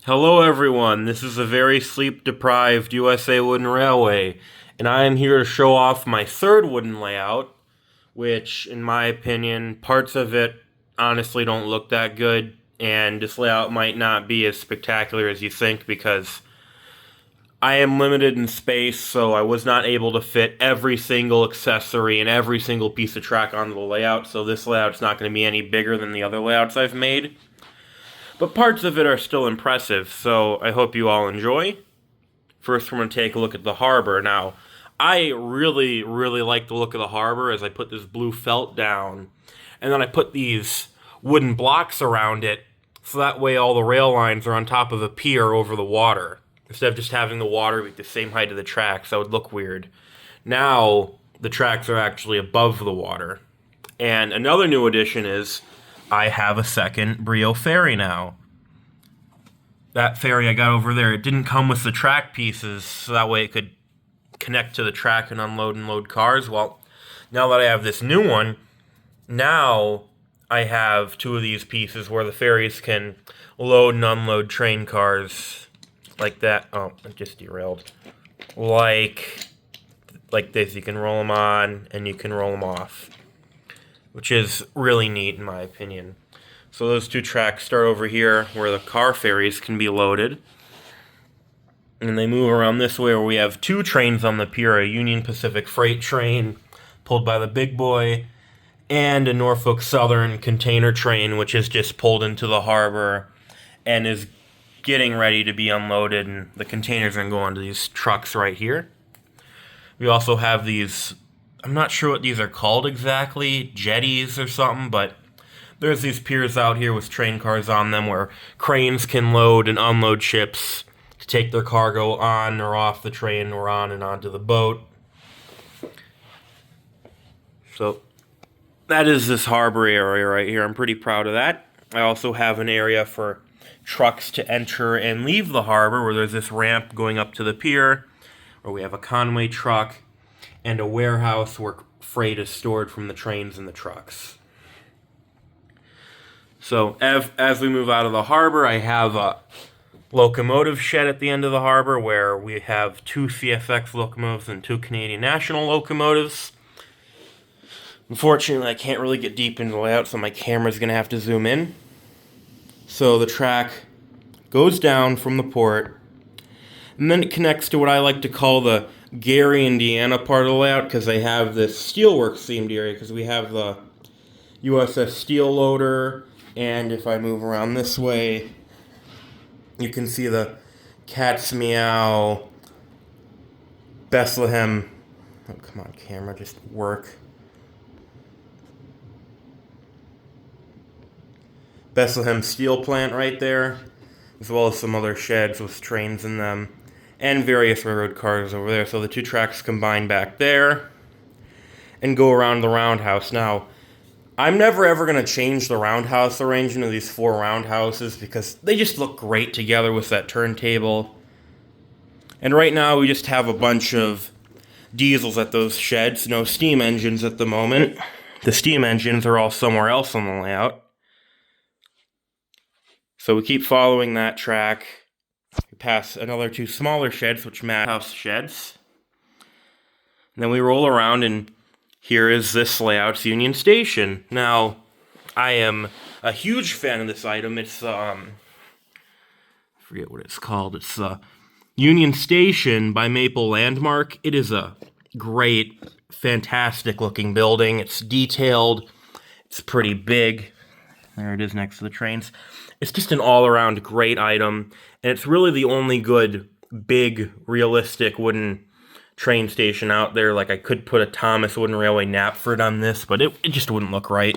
Hello everyone, this is a very sleep-deprived USA Wooden Railway, and I am here to show off my third wooden layout, which, in my opinion, parts of it honestly don't look that good, and this layout might not be as spectacular as you think because I am limited in space, so I was not able to fit every single accessory and every single piece of track onto the layout, so this layout's not going to be any bigger than the other layouts I've made. But parts of it are still impressive, so I hope you all enjoy. First, we're going to take a look at the harbor. Now, I really like the look of the harbor as I put this blue felt down, and then I put these wooden blocks around it, so that way all the rail lines are on top of a pier over the water, instead of just having the water be the same height of the tracks. That would look weird. Now, the tracks are actually above the water. And another new addition is I have a second Brio ferry now. That ferry I got over there, it didn't come with the track pieces, so that way it could connect to the track and unload and load cars. Well, now that I have this new one, now I have two of these pieces where the ferries can load and unload train cars like that. Oh, it just derailed. Like this. You can roll them on and you can roll them off, which is really neat in my opinion. So those two tracks start over here where the car ferries can be loaded. And they move around this way where we have two trains on the pier, a Union Pacific freight train pulled by the big boy, and a Norfolk Southern container train which is just pulled into the harbor and is getting ready to be unloaded, and the containers are going to go onto these trucks right here. We also have these, I'm not sure what these are called exactly, jetties or something, but there's these piers out here with train cars on them where cranes can load and unload ships to take their cargo on or off the train or on and onto the boat. So that is this harbor area right here. I'm pretty proud of that. I also have an area for trucks to enter and leave the harbor where there's this ramp going up to the pier, where we have a Conway truck and a warehouse where freight is stored from the trains and the trucks. So as we move out of the harbor, I have a locomotive shed at the end of the harbor where we have two CSX locomotives and two Canadian National locomotives. Unfortunately, I can't really get deep into the layout, so my camera's going to have to zoom in. So the track goes down from the port, and then it connects to what I like to call the Gary, Indiana part of the layout, because they have this Steelworks themed area, because we have the USS Steel loader, and if I move around this way, you can see the Cat's Meow, Bethlehem, oh come on camera, just work. Bethlehem Steel Plant right there, as well as some other sheds with trains in them, and various railroad cars over there. So the two tracks combine back there and go around the roundhouse. Now, I'm never ever going to change the roundhouse arrangement of these four roundhouses because they just look great together with that turntable. And right now we just have a bunch of diesels at those sheds, no steam engines at the moment. The steam engines are all somewhere else on the layout. So we keep following that track. We pass another two smaller sheds, which match house sheds. And then we roll around, and here is this layout's Union Station. Now, I am a huge fan of this item. It's, I forget what it's called. It's the Union Station by Maple Landmark. It is a great, fantastic looking building. It's detailed. It's pretty big. There it is next to the trains. It's just an all-around great item, and it's really the only good, big, realistic wooden train station out there. Like, I could put a Thomas Wooden Railway Knapford on this, but it just wouldn't look right.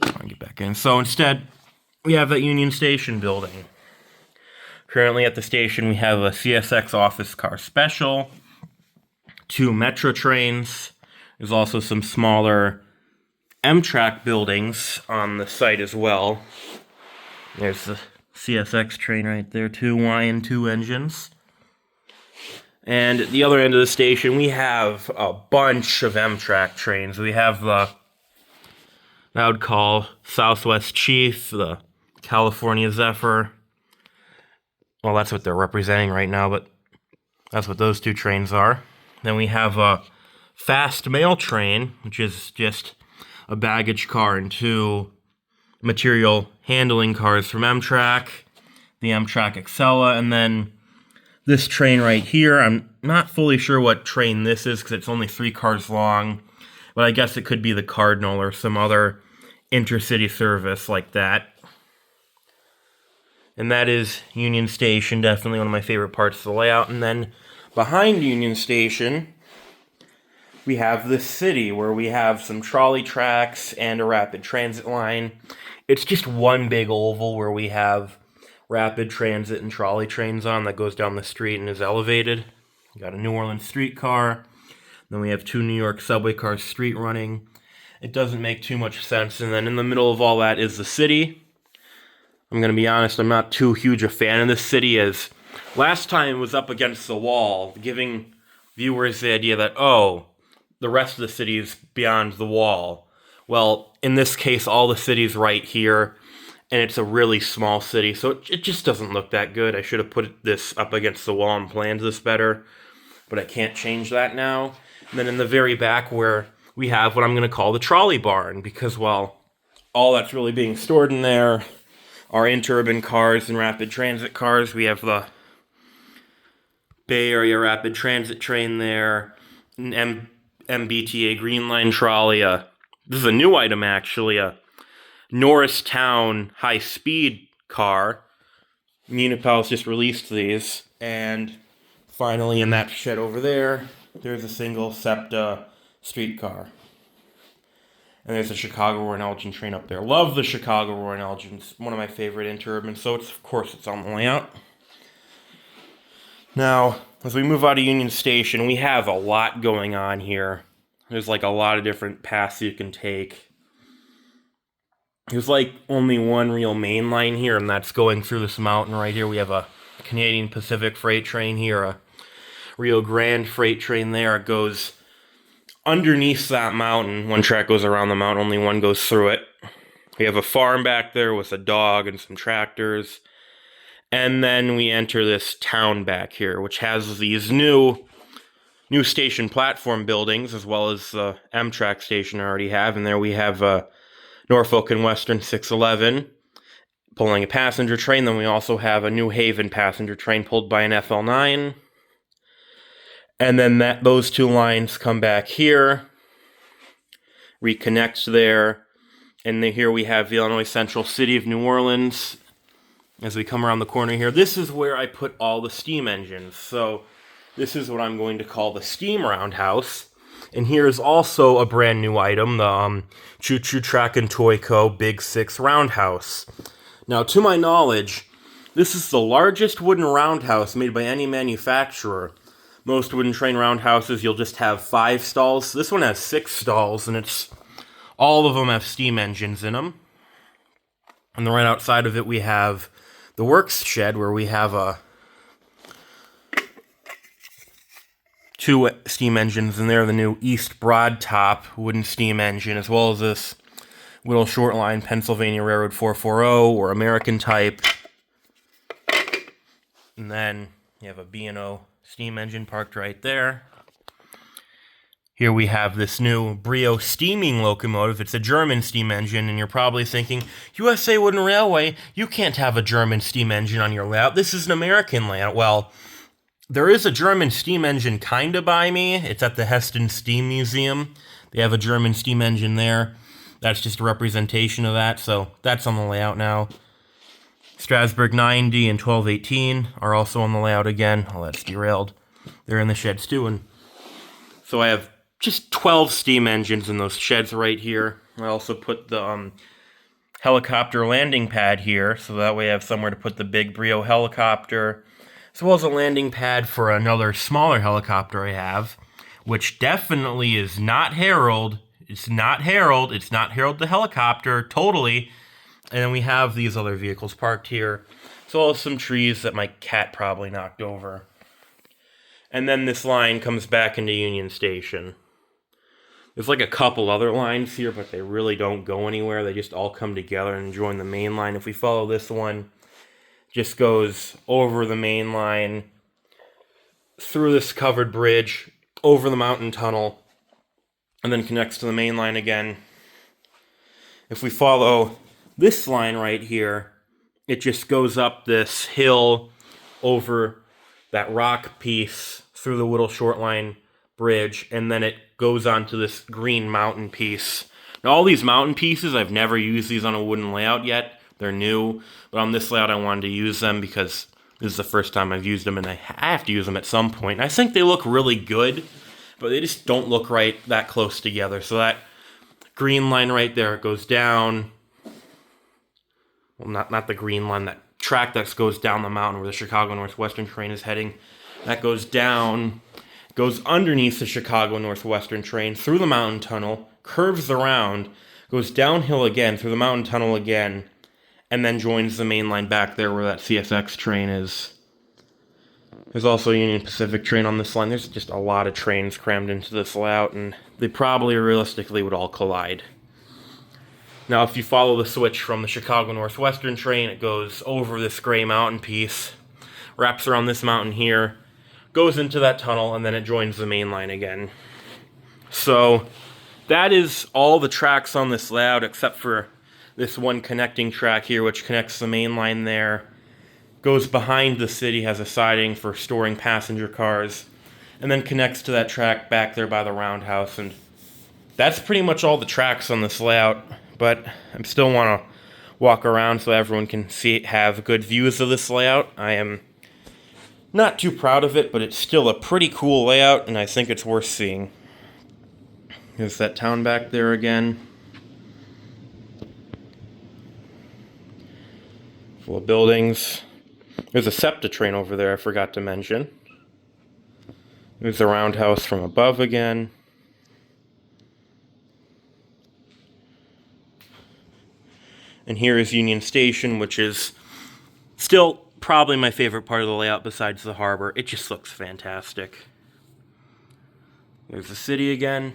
I'll get back in. So instead, we have that Union Station building. Currently at the station, we have a CSX office car special, two Metro trains. There's also some smaller Amtrak buildings on the site as well. There's the CSX train right there, two Y and two engines. And at the other end of the station, we have a bunch of Amtrak trains. We have the, I would call Southwest Chief, the California Zephyr. Well, that's what they're representing right now, but that's what those two trains are. Then we have a fast mail train, which is just a baggage car and two material handling cars from Amtrak, the Amtrak Excella, and then this train right here. I'm not fully sure what train this is because it's only 3 cars long, but I guess it could be the Cardinal or some other intercity service like that. And that is Union Station, definitely one of my favorite parts of the layout. And then behind Union Station, we have the city where we have some trolley tracks and a rapid transit line. It's just one big oval where we have rapid transit and trolley trains on that goes down the street and is elevated. We got a New Orleans streetcar. Then we have 2 New York subway cars street running. It doesn't make too much sense. And then in the middle of all that is the city. I'm going to be honest, I'm not too huge a fan of this city, as last time it was up against the wall, giving viewers the idea that, oh, the rest of the city is beyond the wall. Well, in this case, all the city's right here, and it's a really small city, so it just doesn't look that good. I should have put this up against the wall and planned this better, but I can't change that now. And then in the very back where we have what I'm going to call the trolley barn, because, well, all that's really being stored in there are interurban cars and rapid transit cars. We have the Bay Area Rapid Transit train there, an MBTA Green Line trolley. This is a new item, actually, a Norristown high-speed car. Unipal's just released these. And finally, in that shed over there, there's a single SEPTA streetcar. And there's a Chicago Royal Elgin train up there. Love the Chicago Royal Elgin. It's one of my favorite interurban, so of course it's on the layout. Now, as we move out of Union Station, we have a lot going on here. There's like a lot of different paths you can take. There's like only one real main line here, and that's going through this mountain right here. We have a Canadian Pacific freight train here, a Rio Grande freight train there. It goes underneath that mountain. One track goes around the mountain, only one goes through it. We have a farm back there with a dog and some tractors. And then we enter this town back here, which has these new station platform buildings, as well as the Amtrak station I already have. And there we have Norfolk and Western 611 pulling a passenger train. Then we also have a New Haven passenger train pulled by an FL9. And then those 2 lines come back here, reconnect there, and then here we have the Illinois Central City of New Orleans. As we come around the corner here, this is where I put all the steam engines. So this is what I'm going to call the steam roundhouse. And here is also a brand new item, the Choo Choo Track and Toy Co. Big 6 Roundhouse. Now, to my knowledge, this is the largest wooden roundhouse made by any manufacturer. Most wooden train roundhouses, you'll just have 5 stalls. This one has 6 stalls, and all of them have steam engines in them. And then right outside of it, we have the works shed, where we have 2 steam engines in there. The new East Broad Top wooden steam engine, as well as this Whittle Short Line Pennsylvania Railroad 440 or American type. And then you have a B&O steam engine parked right there. Here we have this new Brio steaming locomotive. It's a German steam engine, and you're probably thinking, USA Wooden Railway, you can't have a German steam engine on your layout. This is an American layout. Well, there is a German steam engine kind of by me. It's at the Heston Steam Museum. They have a German steam engine there. That's just a representation of that, so that's on the layout now. Strasburg 90 and 1218 are also on the layout again. Oh, that's derailed. They're in the sheds too. And so I have just 12 steam engines in those sheds right here. I also put the helicopter landing pad here, so that way I have somewhere to put the big Brio helicopter, as well as a landing pad for another smaller helicopter I have, which definitely is not Harold. It's not Harold. It's not Harold the helicopter, totally. And then we have these other vehicles parked here, as well as some trees that my cat probably knocked over. And then this line comes back into Union Station. There's like a couple other lines here, but they really don't go anywhere. They just all come together and join the main line. If we follow this one, just goes over the main line, through this covered bridge, over the mountain tunnel, and then connects to the main line again. If we follow this line right here, it just goes up this hill over that rock piece through the Whittle Short Line bridge, and then it goes onto this green mountain piece. Now, all these mountain pieces, I've never used these on a wooden layout yet. They're new, but on this layout I wanted to use them because this is the first time I've used them, and I have to use them at some point. And I think they look really good, but they just don't look right that close together. So that green line right there goes down. Well, not the green line, that track that goes down the mountain where the Chicago Northwestern train is heading. That goes down, goes underneath the Chicago Northwestern train, through the mountain tunnel, curves around, goes downhill again, through the mountain tunnel again, and then joins the main line back there where that CSX train is. There's also a Union Pacific train on this line. There's just a lot of trains crammed into this layout, and they probably realistically would all collide. Now, if you follow the switch from the Chicago Northwestern train, it goes over this gray mountain piece, wraps around this mountain here, goes into that tunnel, and then it joins the main line again. So that is all the tracks on this layout, except for this one connecting track here, which connects the main line there, goes behind the city, has a siding for storing passenger cars, and then connects to that track back there by the roundhouse. And that's pretty much all the tracks on this layout, but I still want to walk around so everyone can have good views of this layout. I am not too proud of it, but it's still a pretty cool layout, and I think it's worth seeing. There's that town back there again. Full of buildings. There's a SEPTA train over there I forgot to mention. There's the roundhouse from above again. And here is Union Station, which is still probably my favorite part of the layout besides the harbor. It just looks fantastic. There's the city again.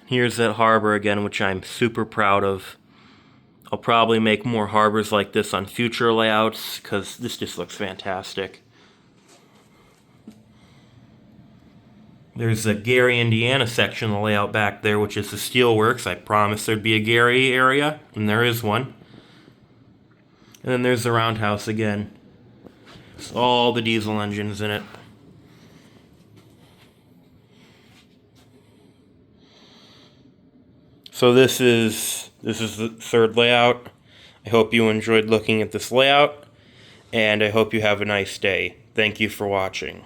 Here's that harbor again, which I'm super proud of. I'll probably make more harbors like this on future layouts, because this just looks fantastic. There's the Gary, Indiana section of the layout back there, which is the Steelworks. I promised there'd be a Gary area, and there is one. And then there's the roundhouse again. It's all the diesel engines in it. So this is the third layout. I hope you enjoyed looking at this layout, and I hope you have a nice day. Thank you for watching.